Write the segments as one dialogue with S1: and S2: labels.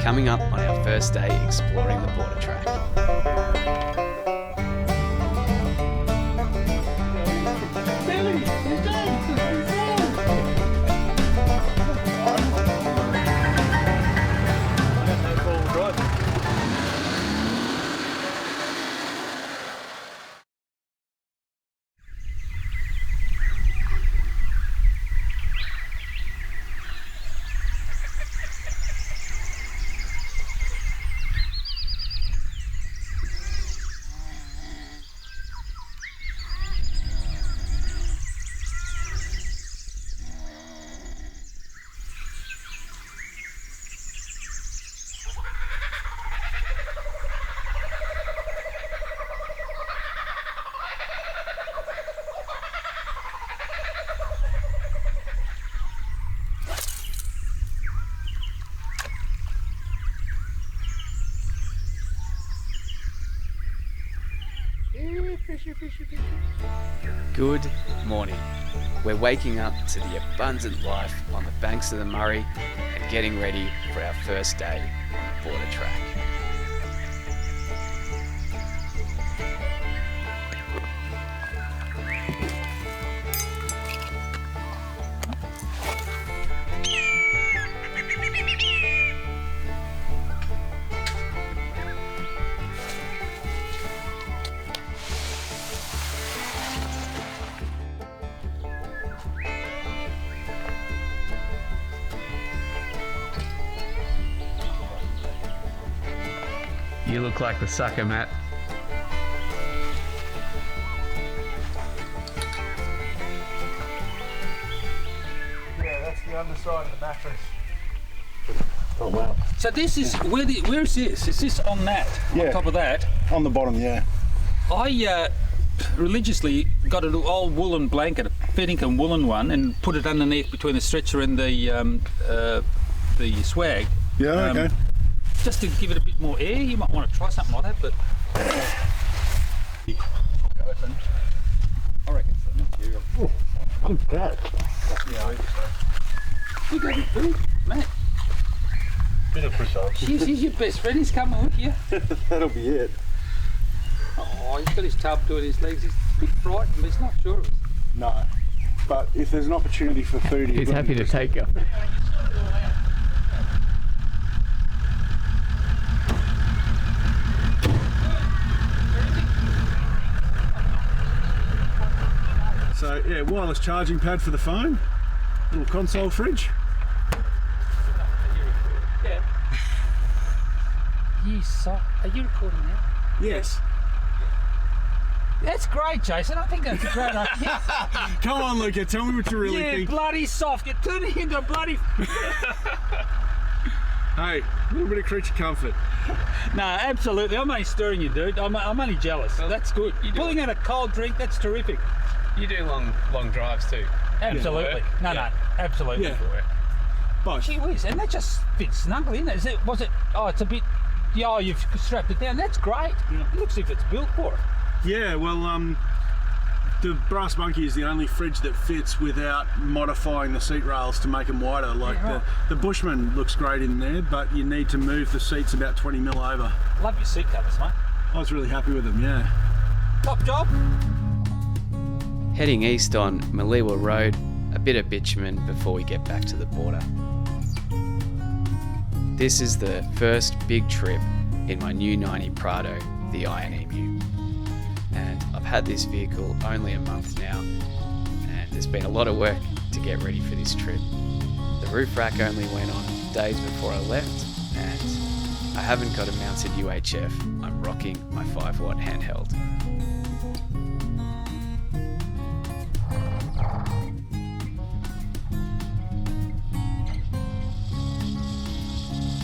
S1: coming up on our first day exploring the border track. Good morning. We're waking up to the abundant life on the banks of the Murray and getting ready for our first day on the border track. You look like the sucker, Matt.
S2: Yeah, that's the underside of the mattress.
S3: Oh wow.
S4: So this is, where is this? Is this on that?
S3: Yeah.
S4: On top of that?
S3: On the bottom, yeah.
S4: I religiously got an old woolen blanket, a Fettington woolen one, and put it underneath between the stretcher and the swag.
S3: Yeah, okay.
S4: Just to give it a bit more air. You might want to try something like that, but open. I reckon it's the material.
S3: I'm glad.
S4: Yeah, I think so. You got it too, Matt.
S3: Bit of push up.
S4: He's your best friend. He's coming with you.
S3: That'll be it.
S4: Oh, he's got his tub doing his legs. He's a bit frightened, but he's not sure of it.
S3: No. But if there's an opportunity for food,
S1: He's happy to take you.
S3: So yeah, wireless charging pad for the phone, little console fridge.
S4: Yeah. Are you recording now?
S3: Yes.
S4: That's great, Jason. I think that's a great idea.
S3: Come on, Luca, tell me what you really
S4: Yeah,
S3: think.
S4: bloody soft. You're turning into a bloody...
S3: Hey, a little bit of creature comfort.
S4: No, absolutely. I'm only stirring you, dude. I'm only jealous.
S1: Well,
S4: that's good. Pulling out a cold drink, that's terrific.
S1: You do long drives too.
S4: Absolutely. No, absolutely.
S3: Yeah. Both.
S4: Gee whiz, and that just fits snugly, isn't it? It's a bit, you've strapped it down. That's great.
S3: Yeah.
S4: It looks as if it's built for it.
S3: Yeah, well, the Brass Monkey is the only fridge that fits without modifying the seat rails to make them wider. Like
S4: Yeah, right.
S3: the Bushman looks great in there, but you need to move the seats about 20 mil over.
S4: Love your seat covers, mate.
S3: I was really happy with them, yeah.
S4: Top job.
S1: Heading east on Maliwa Road, a bit of bitumen before we get back to the border. This is the first big trip in my new 90 Prado, the Iron Emu. And I've had this vehicle only a month now, and there's been a lot of work to get ready for this trip. The roof rack only went on days before I left, and I haven't got a mounted UHF. I'm rocking my 5-watt handheld.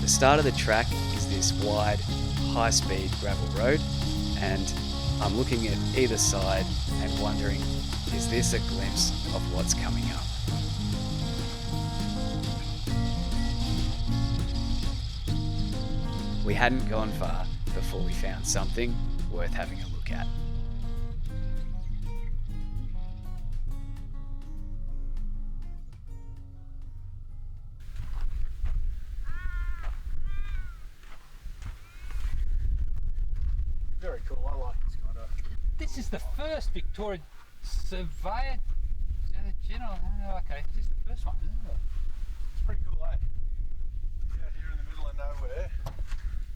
S1: The start of the track is this wide, high-speed gravel road, and I'm looking at either side and wondering, is this a glimpse of what's coming up? We hadn't gone far before we found something worth having a look at.
S4: This is the first Victoria Surveyor General. Oh, okay, this is the first one, isn't it?
S3: It's pretty cool, eh? It's out here in the middle of nowhere.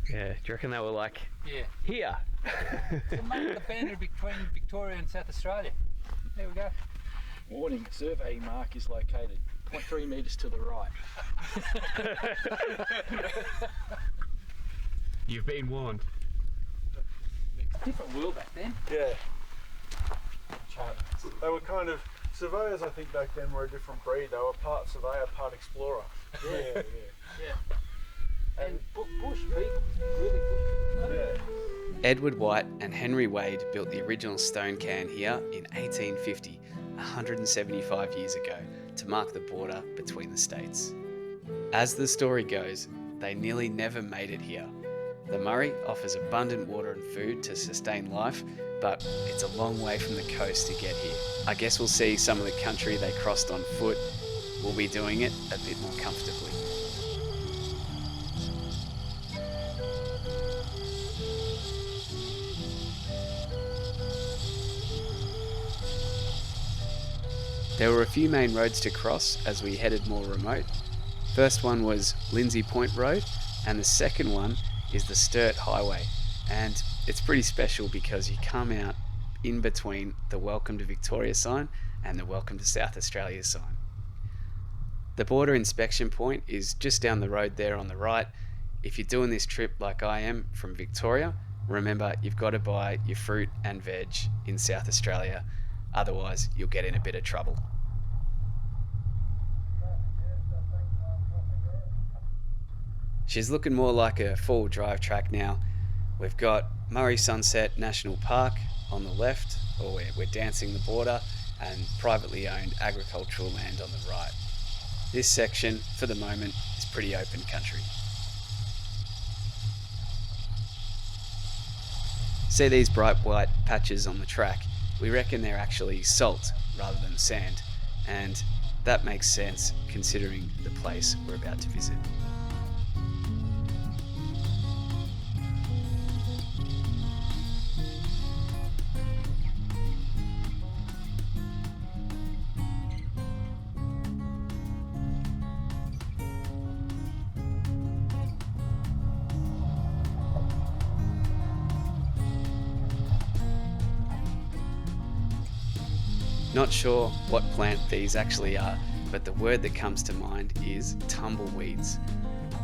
S1: Yeah, do you reckon they were like,
S4: Yeah.
S1: here?
S4: To mark the boundary between Victoria and South Australia. There we go.
S5: Warning, surveying mark is located 0.3 metres to the right.
S1: You've been warned.
S4: Different world back then.
S3: Yeah. They were kind of, surveyors I think back then were a different breed. They were part surveyor, part explorer.
S4: Yeah. And bush people, really bush.
S3: Yeah.
S1: Edward White and Henry Wade built the original stone cairn here in 1850, 175 years ago, to mark the border between the states. As the story goes, they nearly never made it here. The Murray offers abundant water and food to sustain life, but it's a long way from the coast to get here. I guess we'll see some of the country they crossed on foot. We'll be doing it a bit more comfortably. There were a few main roads to cross as we headed more remote. First one was Lindsay Point Road, and the second one is the Sturt Highway. And it's pretty special because you come out in between the Welcome to Victoria sign and the Welcome to South Australia sign. The border inspection point is just down the road there on the right. If you're doing this trip like I am from Victoria, remember you've got to buy your fruit and veg in South Australia, otherwise you'll get in a bit of trouble. She's looking more like a four-wheel drive track now. We've got Murray Sunset National Park on the left, or we're dancing the border, and privately owned agricultural land on the right. This section, for the moment, is pretty open country. See these bright white patches on the track? We reckon they're actually salt rather than sand, and that makes sense considering the place we're about to visit. Not sure what plant these actually are, but the word that comes to mind is tumbleweeds.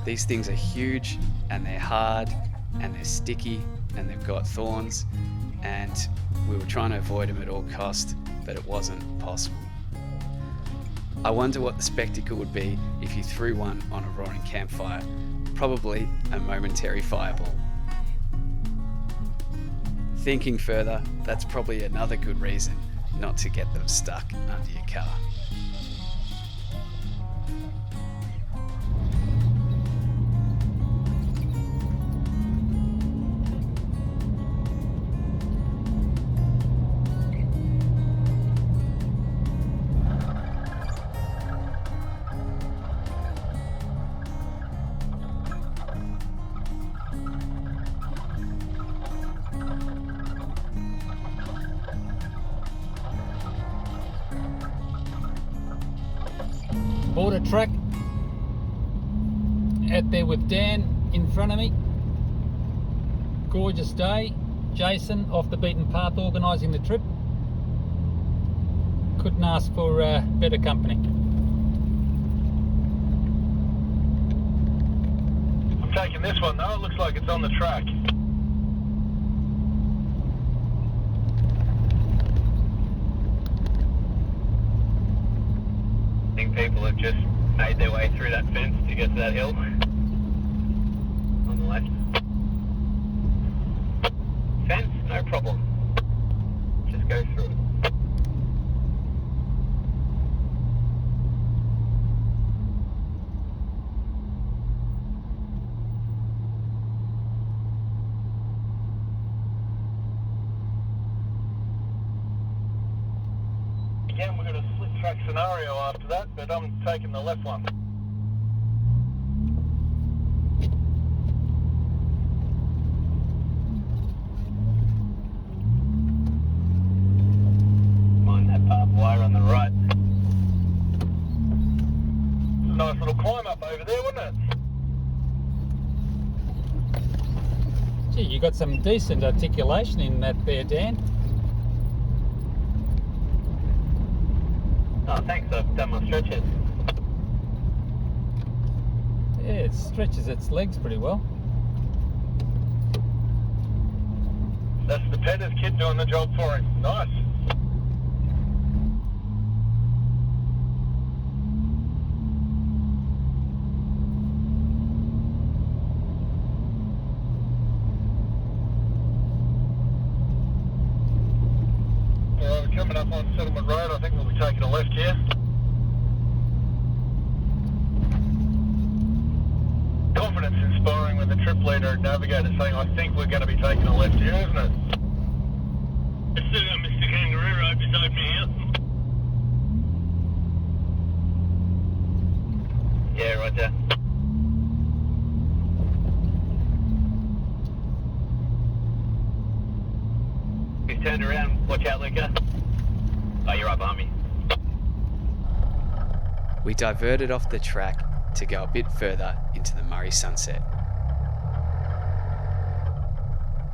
S1: These things are huge and they're hard and they're sticky and they've got thorns, and we were trying to avoid them at all cost, but it wasn't possible. I wonder what the spectacle would be if you threw one on a roaring campfire, probably a momentary fireball. Thinking further, that's probably another good reason not to get them stuck under your car.
S4: Border Track out there with Dan in front of me. Gorgeous day. Jason off the beaten path organising the trip. Couldn't ask for better company.
S2: I'm taking this one though, it looks like it's on the track. I think people have just made their way through that fence to get to that hill. On the left. Fence, no problem. Just go through it. Again, we've got a slip track scenario after that, but I'm taking the left one.
S4: Gee, you got some decent articulation in that there, Dan.
S2: Oh, thanks. I've done my stretches.
S4: Yeah, it stretches its legs pretty well.
S2: That's the Petter's kid doing the job for him. Nice. Well, we're coming up on Settlement Road. I think we'll be taking a left here. Confidence inspiring with the trip leader and navigator saying, I think we're going to be taking a left here, isn't it? It's Mr. Kangaroo right beside me here. Yeah, right there. He's turned around. Watch out, Luca. Oh, you're right behind me.
S1: We diverted off the track to go a bit further into the Murray sunset.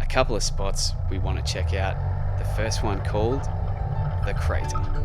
S1: A couple of spots we want to check out. The first one called the CRATER.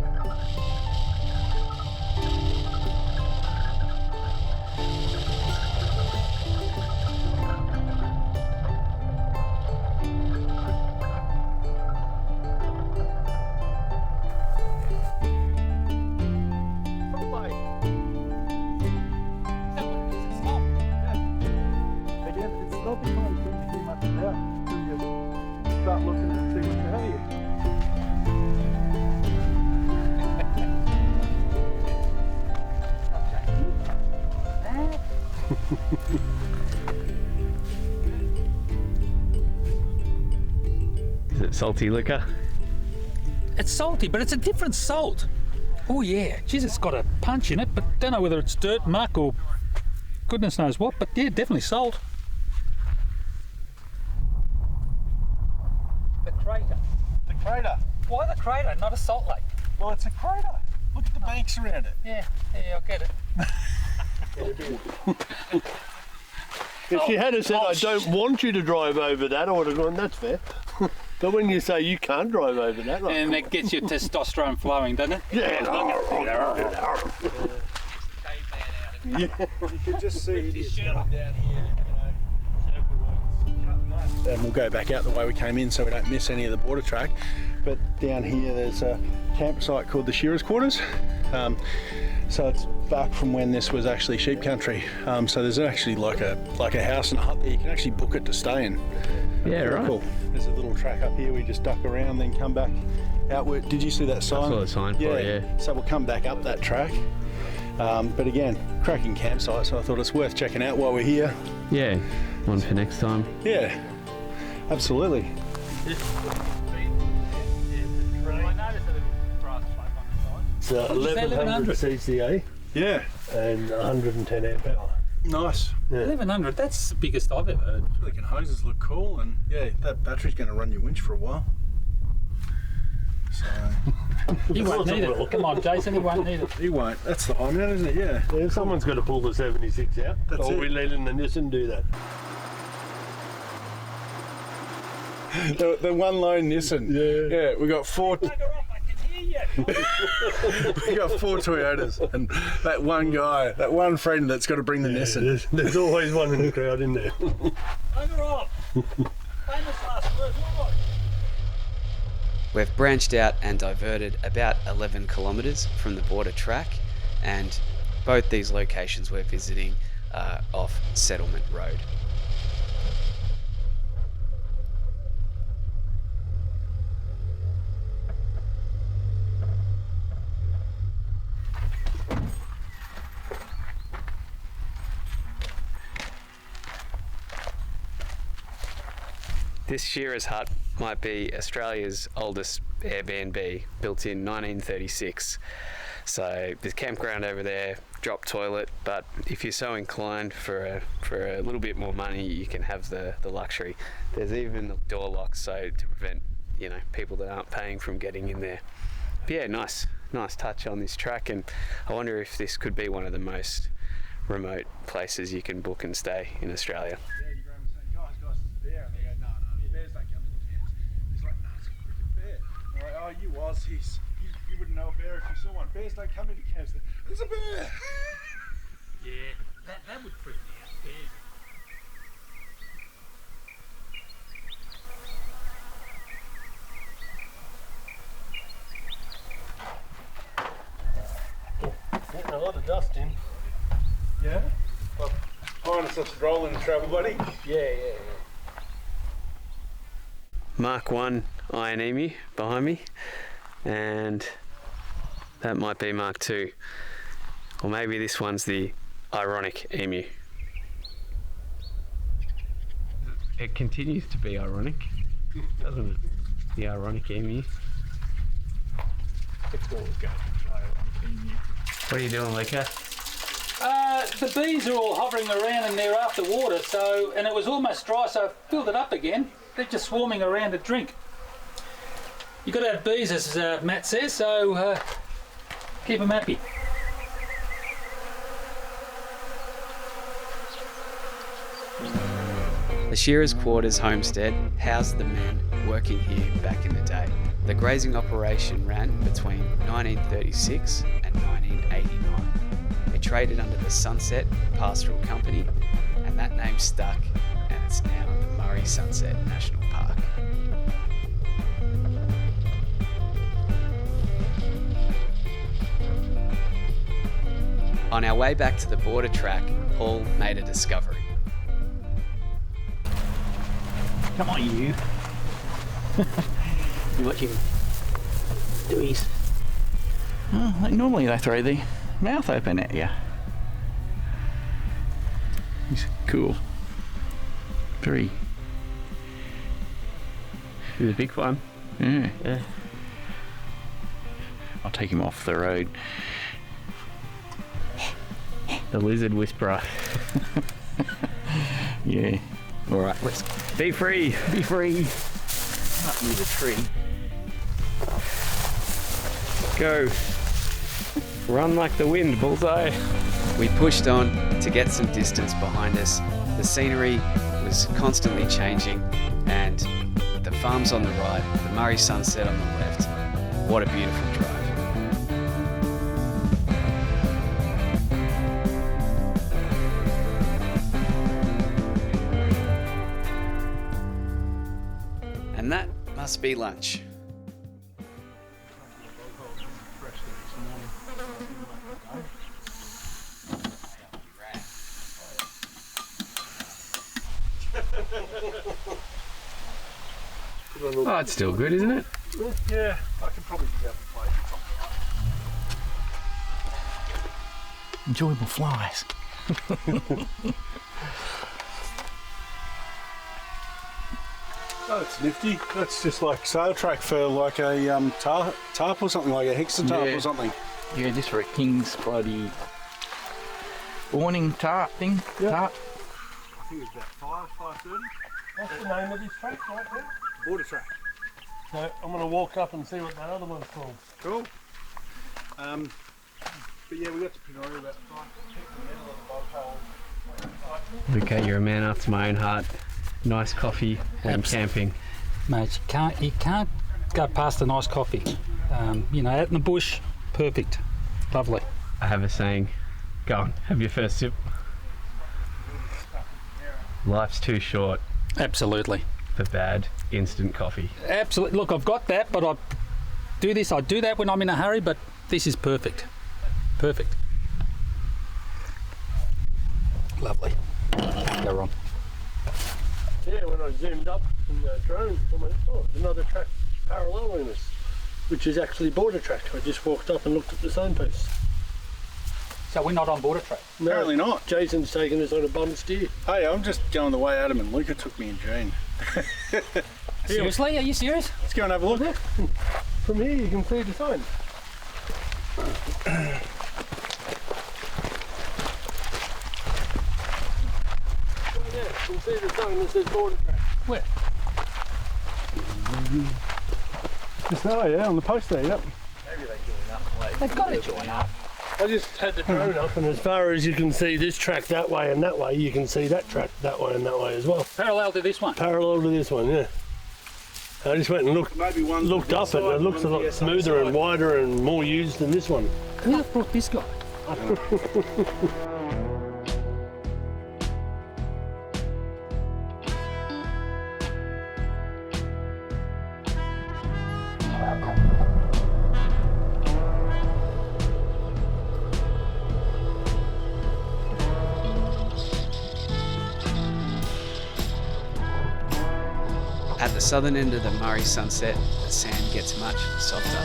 S3: Start looking and see what's out here.
S1: Is it salty, Luca?
S4: It's salty, but it's a different salt. Oh yeah, geez, it's got a punch in it, but don't know whether it's dirt, muck, or goodness knows what, but yeah, definitely salt. The crater.
S3: The crater.
S4: Why the crater, not a salt lake?
S3: Well, it's a crater. Look at the banks around it.
S4: Yeah, I'll get it.
S6: If she had said, I don't want you to drive over that, I would have gone, that's fair. But when you say you can't drive over that, like,
S4: And that gets your testosterone flowing, doesn't it?
S6: yeah.
S3: You can just see it is coming down here, and we'll go back out the way we came in so we don't miss any of the border track. But down here there's a campsite called the Shearers Quarters. So it's back from when this was actually sheep country. So there's actually like a house and a hut there. You can actually book it to stay in.
S1: Yeah, right.
S3: Cool. There's a little track up here. We just duck around, then come back outward. Did you see that sign?
S1: I saw the sign for it, yeah.
S3: So we'll come back up that track. But again, cracking campsite. So I thought it's worth checking out while we're here.
S1: Yeah, one for next time.
S3: Yeah, absolutely.
S6: It's 1100 CCA
S3: Yeah,
S6: and 110 amp hour.
S3: nice.
S4: 1100, that's the biggest I've ever heard.
S3: Freaking hoses look cool, and yeah, that battery's going to run your winch for a while. So
S4: He won't need
S6: will.
S4: it. Come on, Jason, he won't need it.
S3: he won't. That's the high man, isn't it? Yeah.
S6: Yeah, someone's got to pull the 76 out.
S3: That's
S6: or
S3: it.
S6: we're letting the Nissan do that.
S3: The one lone Nissan. Yeah, we got four.
S4: Bugger off, I can hear you.
S3: We got four Toyotas, and that one guy, that one friend that's got to bring the Nissan.
S6: There's always one in the crowd in there.
S4: Bugger off. Famous last words, what?
S1: We've branched out and diverted about 11 kilometres from the border track, and both these locations we're visiting are off Settlement Road. This shearer's hut might be Australia's oldest Airbnb, built in 1936. So there's campground over there, drop toilet, but if you're so inclined for a little bit more money, you can have the luxury. There's even door locks, so to prevent people that aren't paying from getting in there. But yeah, nice touch on this track, and I wonder if this could be one of the most remote places you can book and stay in Australia.
S3: Guys, it's there, and they go, no, like, oh, you Aussies, you wouldn't know a bear if you saw one. Bears don't come into camps. There's a bear!
S4: Yeah, that would freak me out. Yeah.
S6: Getting a lot of dust in.
S3: Yeah? Well, Pines just rolling the travel, buddy.
S6: Yeah.
S1: Mark 1 iron emu behind me, and that might be Mark 2. Or maybe this one's the ironic emu. It continues to be ironic, doesn't it? The ironic emu.
S5: It's always going to be ironic emu.
S1: What are you doing, Luca?
S4: The bees are all hovering around and they're after water, and it was almost dry, so I filled it up again. They're just swarming around to drink. You've got to have bees, as Matt says, so keep them happy.
S1: The Shears Quarters Homestead housed the men working here back in the day. The grazing operation ran between 1936 and 1989. It traded under the Sunset Pastoral Company, and that name stuck, and it's now the Murray Sunset National Park. On our way back to the border track, Paul made a discovery.
S5: Come on, you. You watching doies? Oh, like normally they throw the mouth open at you. He's cool. Very.
S1: He's a big one.
S5: Yeah. I'll take him off the road.
S1: The lizard whisperer.
S5: Yeah.
S1: Alright, let's be free.
S5: Be free. Not near the tree.
S1: Go. Run like the wind, bullseye. We pushed on to get some distance behind us. The scenery was constantly changing, and the farms on the right, the Murray Sunset on the left. What a beautiful drive. And that must be lunch. Oh, it's still good, isn't it?
S3: Yeah, I could probably do that with plate.
S5: Enjoyable flies.
S3: Oh, it's nifty. That's just like sail track for like a tarp or something, like a hexa tarp
S5: Yeah.
S3: or something.
S5: Yeah, just for a king's bloody awning tarp thing.
S3: Yeah.
S5: Tarp.
S3: I think it's about 5:30. What's the name of this track right there? Border track.
S6: So I'm going to walk up and see what that other one's called.
S3: Cool. But yeah, we got to Prado about 5 in the middle of the bog hole.
S1: Luca, you're a man after my own heart. Nice coffee and camping.
S4: Mate, you can't go past a nice coffee. You know, out in the bush, perfect. Lovely.
S1: I have a saying, go on, have your first sip. Life's too short
S4: Absolutely.
S1: for bad instant coffee.
S4: Absolutely. Look, I've got that, but I do that when I'm in a hurry, but this is perfect. Perfect. Lovely. Go wrong.
S6: Yeah, when I zoomed up from the drone, I went, oh, there's another track paralleling this, which is actually border track. I just walked up and looked at the signpost.
S4: So we're not on border track.
S6: No,
S3: Apparently not.
S6: Jason's taking us on a bum steer.
S3: Hey, I'm just going the way Adam and Luca took me in June.
S4: Seriously? Are you serious?
S3: Let's go and have a look.
S6: From here you can see the sign. Yeah, you can see the sign that says border track.
S4: Where?
S3: Just, oh yeah, on the post there, yep.
S4: They've got to join up.
S6: I just had the drone up, and as far as you can see this track that way and that way, you can see that track that way and that way as well.
S4: Parallel to this one.
S6: Parallel to this one, yeah. I just went and looked up and it looks a lot smoother and wider and more used than this one.
S4: Who brought this guy?
S1: At the southern end of the Murray Sunset, the sand gets much softer.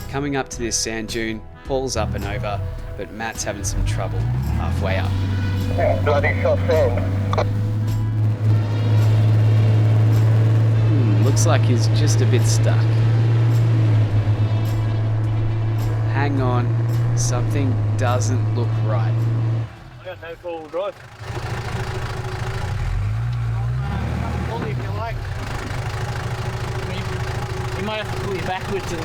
S1: Coming up to this sand dune, Paul's up and over, but Matt's having some trouble halfway up.
S2: Bloody soft sand.
S1: Looks like he's just a bit stuck. Hang on, something doesn't look right.
S6: I got no four-wheel drive.
S5: Pull if you like. You might have to pull you backwards and...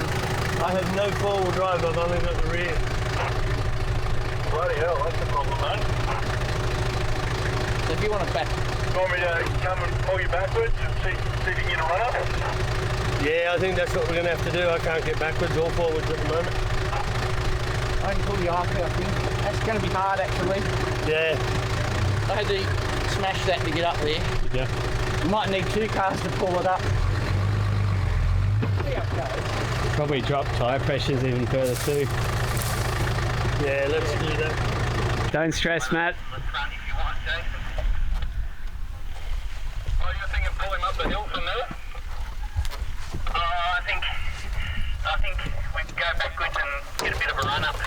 S6: I have no four-wheel drive, I've only got the rear.
S2: Bloody hell, that's a problem, mate.
S5: So if you want to back...
S2: You want me to come and pull you backwards and see if you can get a run up?
S6: Yeah, I think that's what we're going to have to do. I can't get backwards or forwards at the moment.
S5: I can pull you up here, I think. That's going to be hard, actually.
S6: Yeah.
S5: I had to smash that to get up there.
S6: Yeah.
S5: You might need two cars to pull it up. See how it goes.
S6: Probably drop tyre pressures even further too. Yeah, let's do that.
S1: Don't stress, Matt.
S2: Let's run if you want, Jason. Oh, you're thinking pull him up the hill from there? I think we can go backwards and get a bit of a run up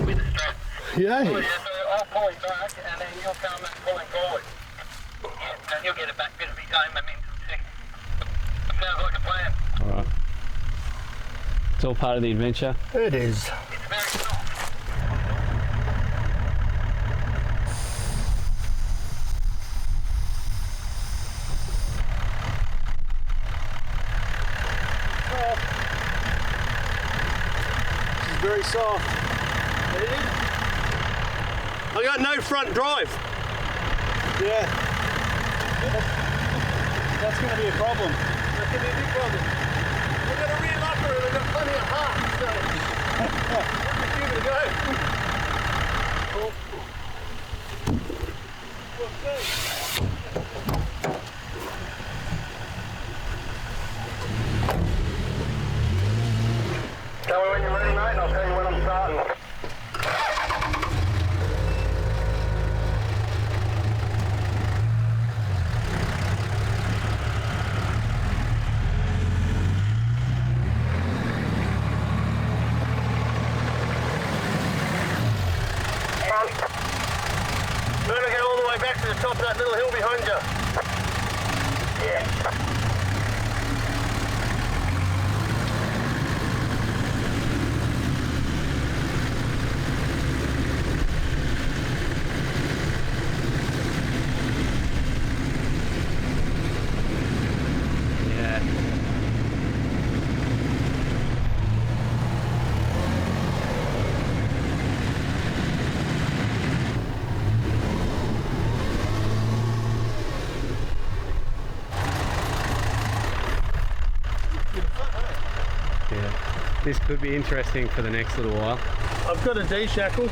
S2: with the strap.
S6: Yeah.
S2: Oh, yeah, so I'll pull him back and then you'll come and pull him forward. Yeah, and he'll get a bit of his own momentum too. Sounds like a plan.
S1: Alright. It's all part of the adventure.
S6: It is.
S2: It's very soft.
S6: It's very soft. It is. I got no front drive.
S3: Yeah. That's going to be a problem.
S6: That's going to be a big problem. We've got a rear locker and we've got plenty of heart, so let's give it a go.
S2: Tell me when you're ready, mate, and I'll tell you when I'm starting.
S6: We're going to go all the way back to the top of that little hill behind you.
S2: Yeah.
S1: This could be interesting for the next little while.
S6: I've got a D-shackle.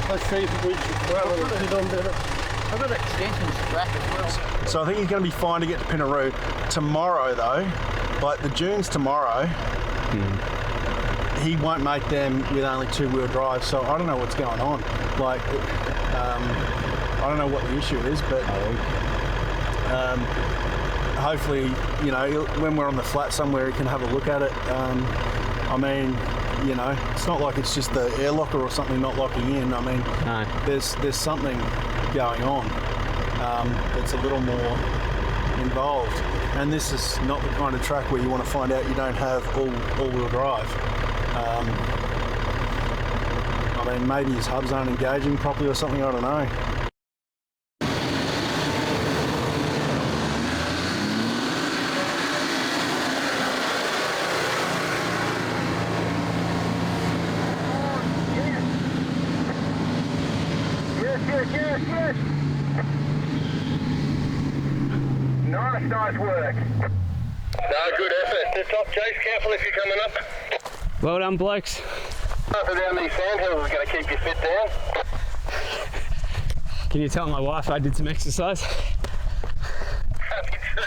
S6: Let's see if we should sit on better.
S5: I've got extension strap as well.
S3: So I think he's going to be fine to get to Pinaroo. Tomorrow though, like the dunes tomorrow, he won't make them with only two-wheel drive, so I don't know what's going on. Like, I don't know what the issue is, but hopefully, you know, when we're on the flat somewhere, he can have a look at it. I mean, you know, it's not like it's just the air locker or something not locking in. I mean,
S1: No.
S3: there's something going on that's a little more involved. And this is not the kind of track where you want to find out you don't have all-wheel drive. I mean, maybe his hubs aren't engaging properly or something, I don't know.
S2: Yes. Nice work. No, good effort. The top chase, careful if you're coming up.
S7: Well done, blokes.
S2: After down these sandhills is going to keep you fit down.
S7: Can you tell my wife I did some exercise?
S2: Happy to.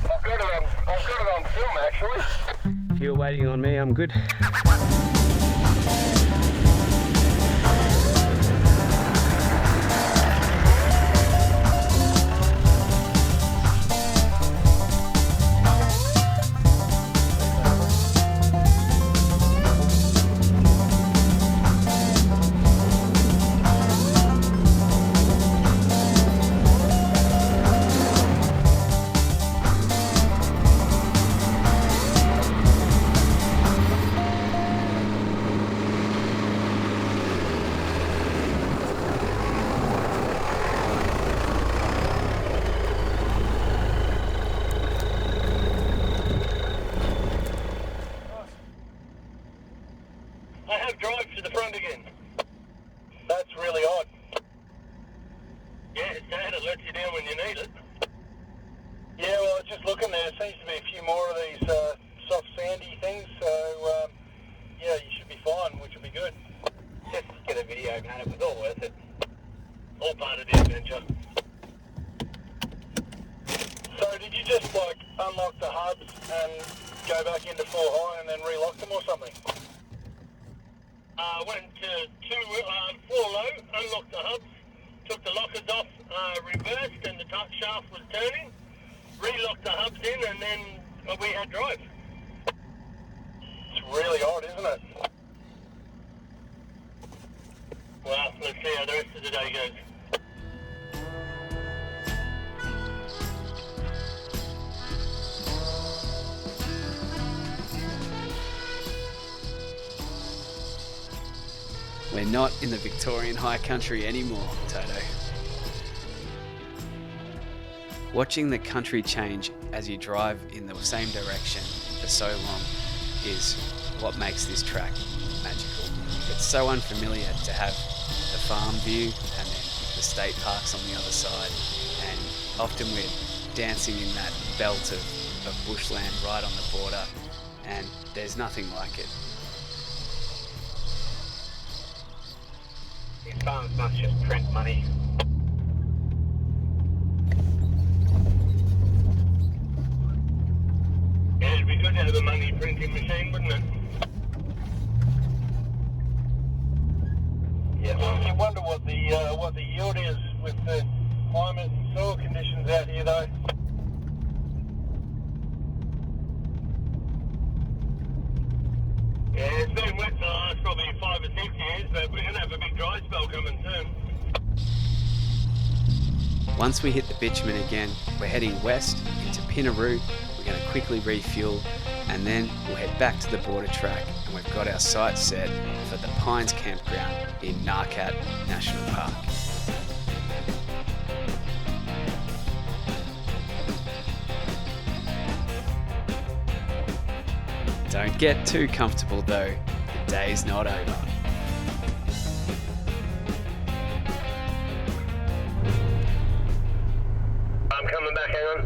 S2: I've got it on film actually.
S7: If you're waiting on me, I'm good.
S2: I have drive to the front again. That's really odd. Yeah, it's sad it lets you down when you need it. Yeah, well, I was just looking there. Seems to be a few more of these soft sandy things, so yeah, you should be fine, which will be good. Just get a video, man. It was all worth it. All part of the adventure. So did you just like unlock the hubs and go back into 4 high and then relock them or something? Went to 4 low, unlocked the hubs, took the lockers off, reversed, and the top shaft was turning. Relocked the hubs in, and then we had drive. It's really odd, isn't it? Well, let's see how the rest of the day goes.
S1: We're not in the Victorian high country anymore, Toto. Watching the country change as you drive in the same direction for so long is what makes this track magical. It's so unfamiliar to have the farm view and then the state parks on the other side, and often we're dancing in that belt of bushland right on the border, and there's nothing like it.
S2: These farms must just print money. Yeah, it'd be good to have a money printing machine, wouldn't it? Yeah, well, you wonder what the yield is with the climate and soil conditions out here, though. Yeah, it's been wet for the last probably 5 or 6 years, but we're going to have a big dry spell coming soon.
S1: Once we hit the bitumen again, we're heading west into Pinaroo. We're going to quickly refuel, and then we'll head back to the border track, and we've got our sights set for the Pines Campground in Ngarkat National Park. Don't get too comfortable though, the day's not over.
S2: I'm coming back, hang on.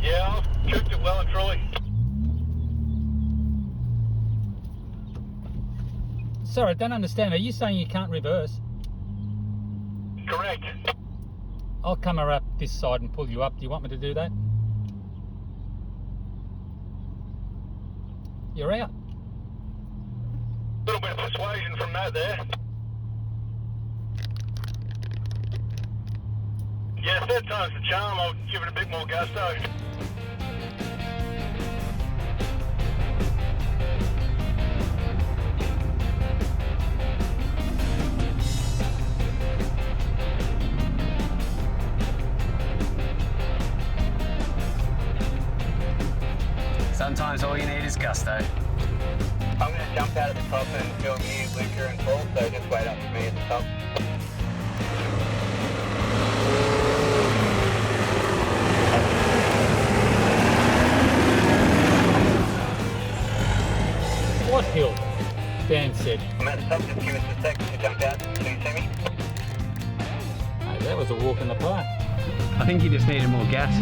S2: Yeah, I've tripped it well and truly.
S4: Sorry, I don't understand. Are you saying you can't reverse?
S2: Correct.
S4: I'll come up this side and pull you up. Do you want me to do that? You're out.
S2: A little bit of persuasion from that there. Yeah, third time's the charm. I'll give it a bit more gusto.
S7: Sometimes all you need is gusto.
S2: I'm going to jump out at the top and film you, Luca and Paul, so just wait up for me at the top.
S4: That was a walk in the park.
S7: I think you just needed more gas.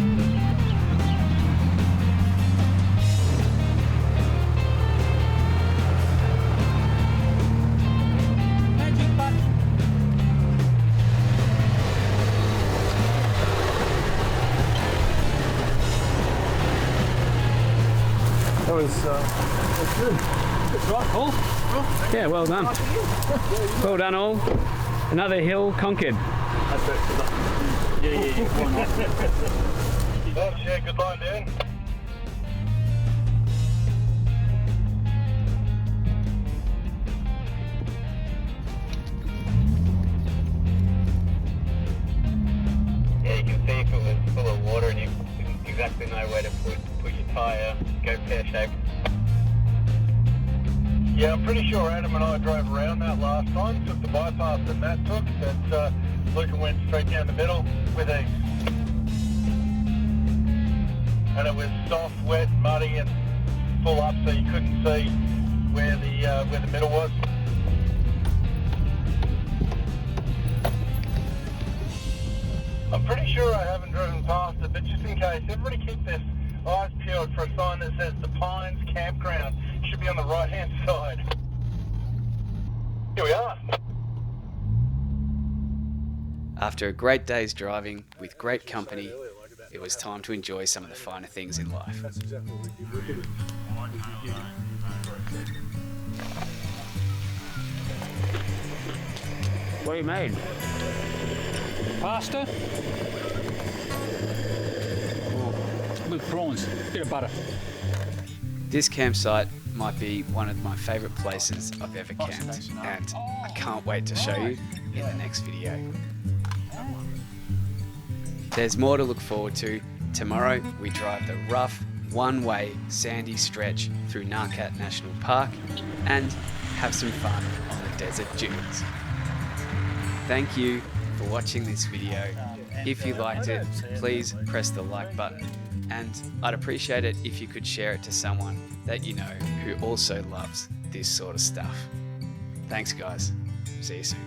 S4: Magic button.
S6: That was good.
S4: That's right, Paul.
S7: Yeah, well done. Well done all. Another hill conquered.
S6: Yeah. Why not?
S2: Thanks, yeah, good line, Dan. Yeah, you can see if it was full of water and you didn't exactly know where to put your tyre, go pear-shaped. Yeah, I'm pretty sure Adam and I drove around that last time, took the bypass that Matt took, but Luca went straight down the middle with ease. And it was soft, wet, muddy and full up, so you couldn't see where the middle was. I'm pretty sure I haven't driven past it, but just in case, everybody keep their eyes peeled for a sign that says the Pines Campground. It should be on the right-hand side. Here we are.
S1: After a great day's driving with great company, it was time to enjoy some of the finer things in life.
S7: What you made?
S4: Pasta. With prawns. Bit of butter.
S1: This campsite might be one of my favourite places I've ever camped, and I can't wait to show you in the next video. There's more to look forward to. Tomorrow we drive the rough, one-way sandy stretch through Ngarkat National Park and have some fun on the desert dunes. Thank you for watching this video. If you liked it, please press the like button, and I'd appreciate it if you could share it to someone that you know who also loves this sort of stuff. Thanks guys, see you soon.